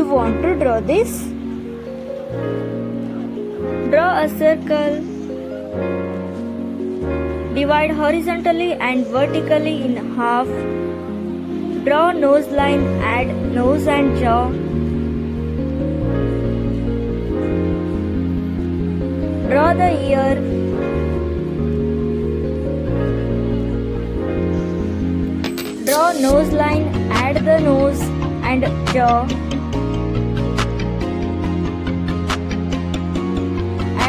want to draw this? Draw a circle. Divide horizontally and vertically in half. Draw nose line, add nose and jaw. Draw the ear. Draw nose line, add the nose and jaw.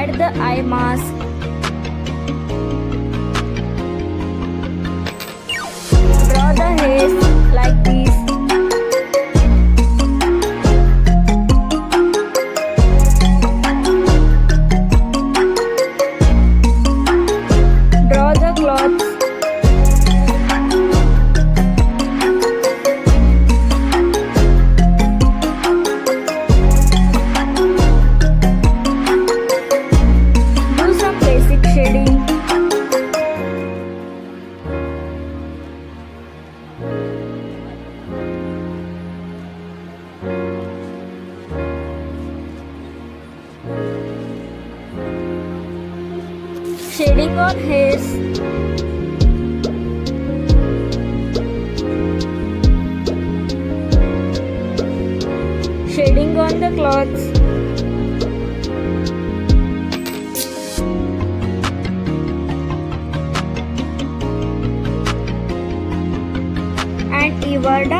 Add the eye mask. Draw the hairs like this. Draw the cloth. Do some basic shading. Shading on hairs. Shading on the cloths. And you are done.